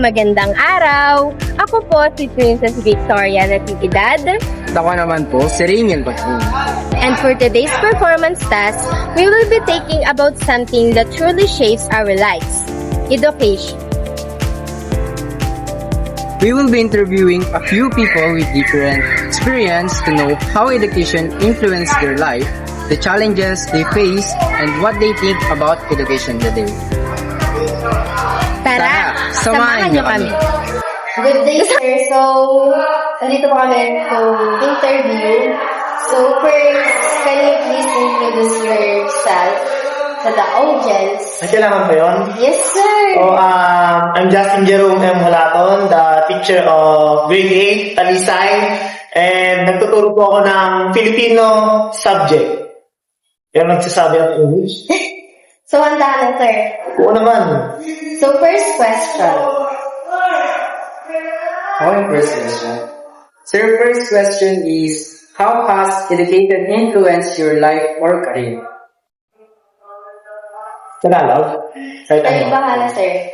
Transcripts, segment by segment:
magandang araw! Ako po si Princess Victoria Natividad. Ako naman po, si Rainiel Batin. And for today's performance task, we will be taking about something that truly shapes our lives, education. We will be interviewing a few people with different experience to know how education influenced their life, the challenges they face, and what they think about education today. Tara, samahan niyo kami. Good day, sir. So, nandito po kami to interview. So, first, can you please introduce yourself to the audience? Ay, kailangan ba yun? Yes, sir. I'm Justin Jerome M. Hulaton, the teacher of grade 8, Talisay, and nagtuturo po ako ng Filipino subject. Yung nagsasabi ng English. So, handa na, sir. Oo naman. So, first question. Our first question. Sir, first question is, how has education influenced your life or career? Tagalog? Kahit Kayo ano. bahala, sir.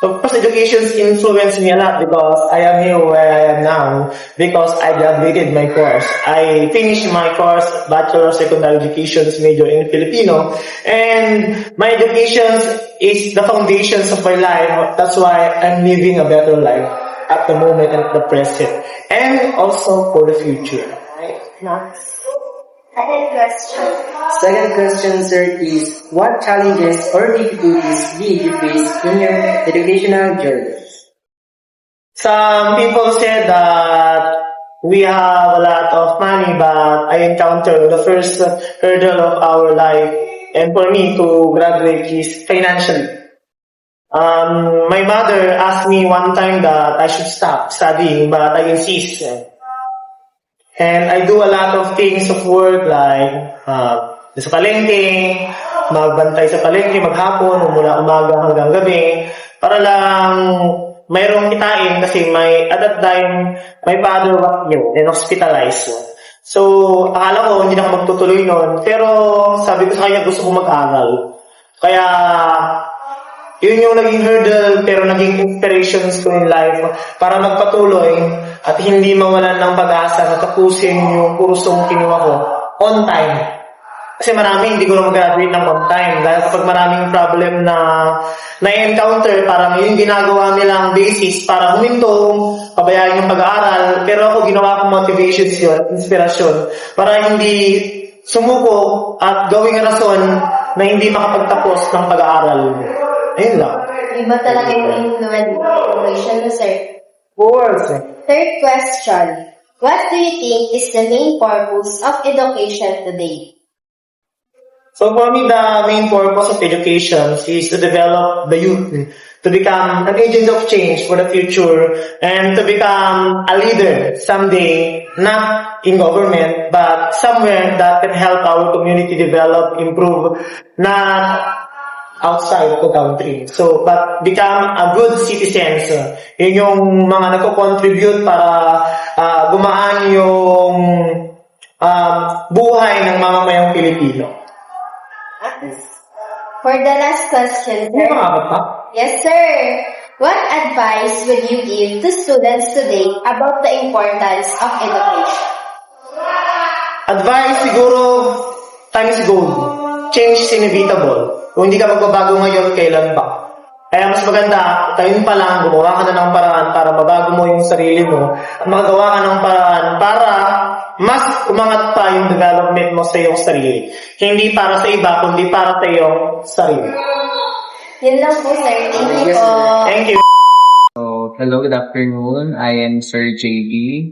Of course, education's influenced me a lot because I am here where I am now because I graduated my course. I finished my course, Bachelor of Secondary Education major in Filipino, and my education is the foundations of my life. That's why I'm living a better life at the moment and at the present, and also for the future. Next. Second question. Second question, sir, is what challenges or difficulties did you face in your educational journey? Some people said that we have a lot of money, but I encountered the first hurdle of our life, and for me to graduate is financially. My mother asked me one time that I should stop studying, but I insist. And I do a lot of things of work like sa palengke, magbantay sa palengke maghapon, mula umaga hanggang gabi, para lang mayroong kitain kasi at that time, my father was ill and hospitalized. So, akala ko hindi na ako magtutuloy noon, pero sabi ko sa kanya gusto ko mag-aral. Kaya, yun yung naging hurdle pero naging inspirations ko in life para magpatuloy at hindi mawalan ng pag-asa na tapusin yung kursong kinuha ko on time. Kasi marami hindi ko na mag-graduate ng on time dahil kapag maraming problem na na-encounter, parang yung ginagawa nilang basis para huminto, pabayaan yung pag-aaral, pero ako ginawa kong motivation yun, inspirasyon, para hindi sumuko at gawing rason na hindi makapagtapos ng pag-aaral. Ayun lang. Iba talaga yung information mo, sir. Of course. Third question. What do you think is the main purpose of education today? So for me, the main purpose of education is to develop the youth, to become an agent of change for the future, and to become a leader someday, not in government, but somewhere that can help our community develop, improve, not outside the country. So, but become a good citizens. Yun yung mga nagko-contribute para gumaan yung buhay ng mamamayang Pilipino. For the last question, Hindi sir. makakot pa? Yes, sir. What advice would you give to students today about the importance of education? Advice siguro, time is gold. Change is inevitable. Kung hindi ka magbabago ngayon, kailan pa? Kaya mas maganda, tayo pa lang, gumawa ka na ng paraan para mabago mo yung sarili mo at makagawa ka ng paraan para mas umangat pa yung development mo sa iyong sarili. Hindi para sa iba, kundi para sa iyong sarili. Yun lang po, sir. Thank you po. Thank you. So, hello, good afternoon. I am Sir JB.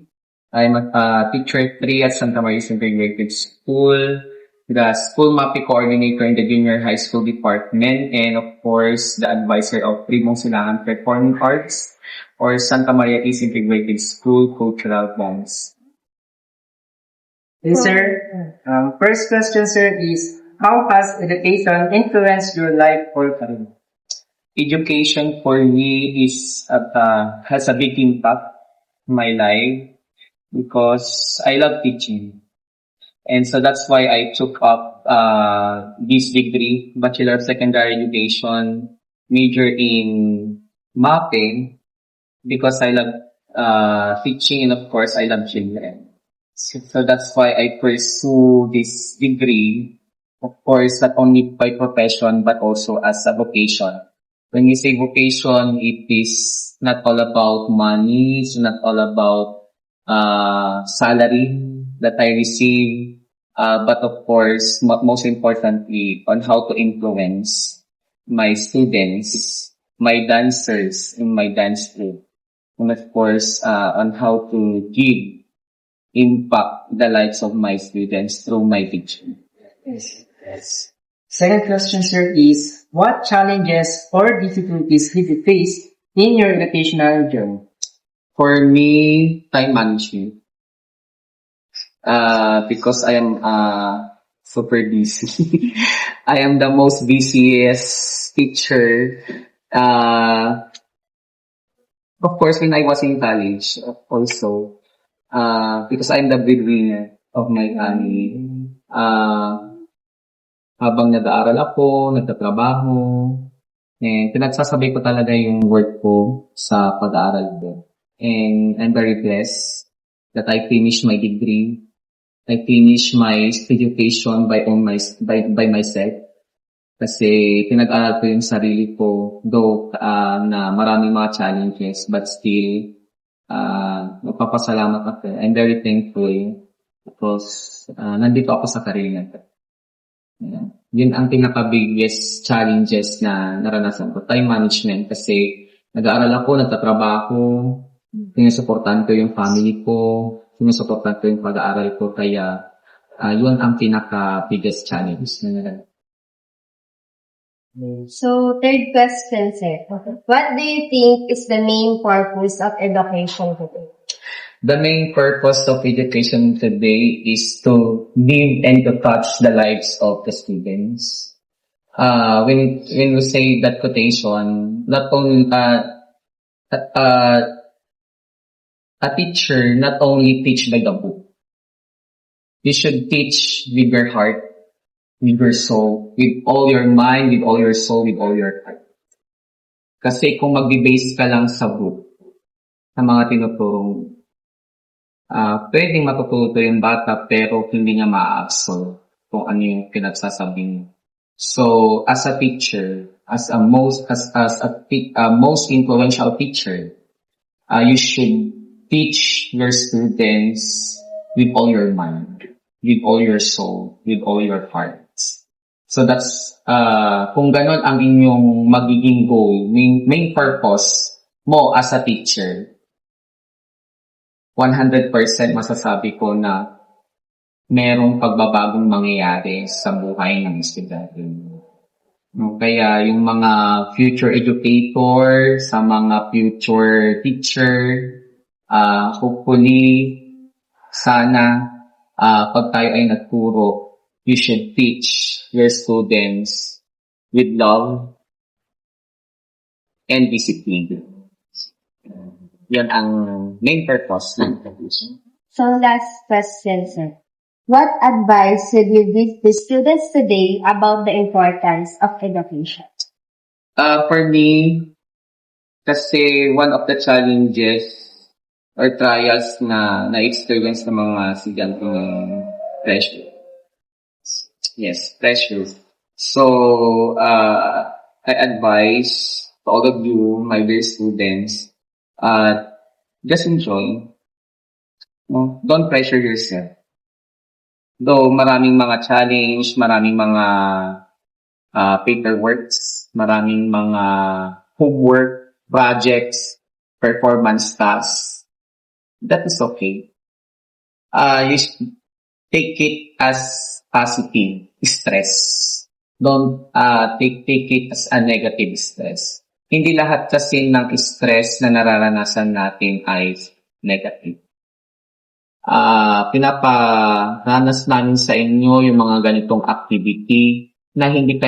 I'm a teacher 3 at Santa Maria Integrated School, the school mapping coordinator in the junior high school department, and of course, the advisor of Primong Silangan Performing Arts or Santa Maria East Integrated School Cultural Bonds. Yes, sir. First question, sir, is how has education influenced your life or career? Education for me has a big impact in my life because I love teaching. And so that's why I took up this degree, Bachelor of Secondary Education, major in mapping, because I love teaching, and of course I love children. So that's why I pursue this degree, of course, not only by profession but also as a vocation. When we say vocation, it is not all about money, it's not all about salary that I receive, but of course, most importantly, on how to influence my students, my dancers in my dance group, and of course, on how to give impact the lives of my students through my teaching. Yes. Second question, sir, is what challenges or difficulties did you face in your educational journey? For me, time management. Because I am super busy. I am the most busiest teacher. Of course, when I was in college, also, because I'm the breadwinner of my family. Habang nag-aaral ako, nagtatrabaho, and pinagsasabi ko talaga yung work ko sa pag-aaral ko. And I'm very blessed that I finished my degree. I finished my education by myself. Kasi pinag-aral ko yung sarili ko, though na maraming mga challenges, but still, magpapasalamat ako. I'm very thankful because nandito ako sa career na ito. Yeah. Yun ang pinaka-biggest challenges na naranasan ko. Time management kasi nag-aaral ako, nagtatrabaho, sinusuportahan ko yung family ko, sinusuportahan ko yung pag-aaral ko, kaya yun ang pinaka-biggest challenge na naranasan. So, third question, sir. What do you think is the main purpose of education today? The main purpose of education today is to live and to touch the lives of the students. When we say that quotation, not only a teacher not only teach by the book. You should teach with your heart, with your soul, with all your mind, with all your soul, with all your heart. Kasi kung magbe-base ka lang sa book, sa mga tinuturong pwedeng matututo yung bata pero hindi niya ma-absorb kung ano yung pinagsasabi niya. So, as a teacher, as a most influential teacher, you should teach your students with all your mind, with all your soul, with all your heart. So that's kung ganon ang inyong magiging goal, main purpose mo as a teacher, 100% masasabi ko na merong pagbabagong mangyayari sa buhay ng estudyante. No, kaya yung mga future educator, sa mga future teacher, hopefully, sana, pag tayo ay nagturo, you should teach your students with love and discipline. Yan ang main purpose ng education. So, last question, sir. What advice would you give to students today about the importance of education? For me, kasi one of the challenges or trials na na-experience ng mga estudyante ng pressure. Yes, pressure. So, I advise to all of you, my dear students, just enjoy. No? Don't pressure yourself. Though maraming mga challenge, maraming mga paperworks, maraming mga homework, projects, performance tasks, that is okay. You should take it as positive stress. Don't take it as a negative stress. Hindi lahat kasi ng stress na nararanasan natin ay negative. Pinaparanas namin sa inyo yung mga ganitong activity na hindi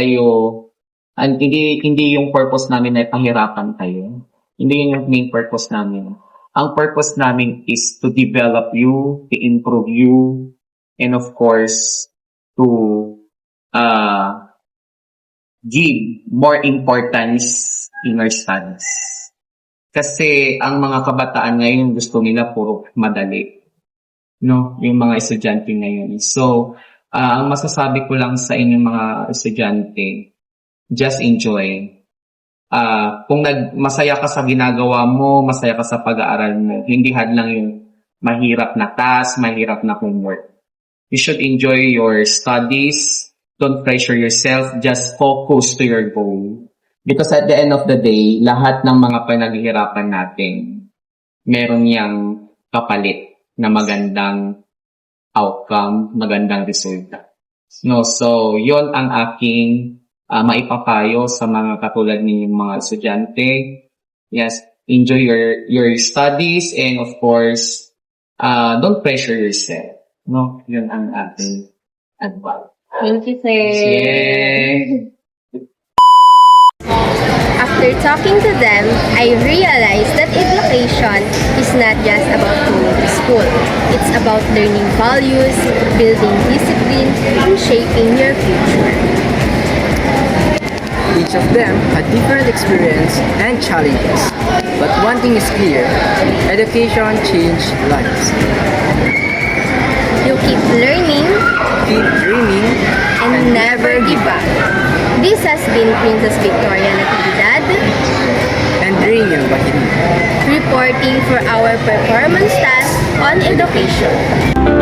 yung purpose namin ay pahirapan kayo. Hindi yun yung main purpose namin. Ang purpose namin is to develop you, to improve you, and of course, to give more importance in our studies. Kasi ang mga kabataan ngayon gusto nila puro madali. No, yung mga estudyante ngayon. So, ang masasabi ko lang sa inyong mga estudyante, just enjoy. Kung masaya ka sa ginagawa mo, masaya ka sa pag-aaral mo, hindi hadlang yung mahirap na task, mahirap na homework. You should enjoy your studies. Don't pressure yourself. Just focus to your goal. Because at the end of the day, lahat ng mga pinaghihirapan natin, meron yang kapalit na magandang outcome, magandang resulta. No, so yon ang aking maipapayo sa mga katulad ninyong mga estudyante. Yes, enjoy your studies and of course, don't pressure yourself. No, yun ang ating advice. Thank you, sir. Yeah. After talking to them, I realized that education is not just about going to school. It's about learning values, building discipline, and shaping your future. Each of them had different experience and challenges. But one thing is clear, education changed lives. You keep learning Keep dreaming and never give up. This has been Princess Victoria Natividad and dream yung bakit. reporting for our performance task on education.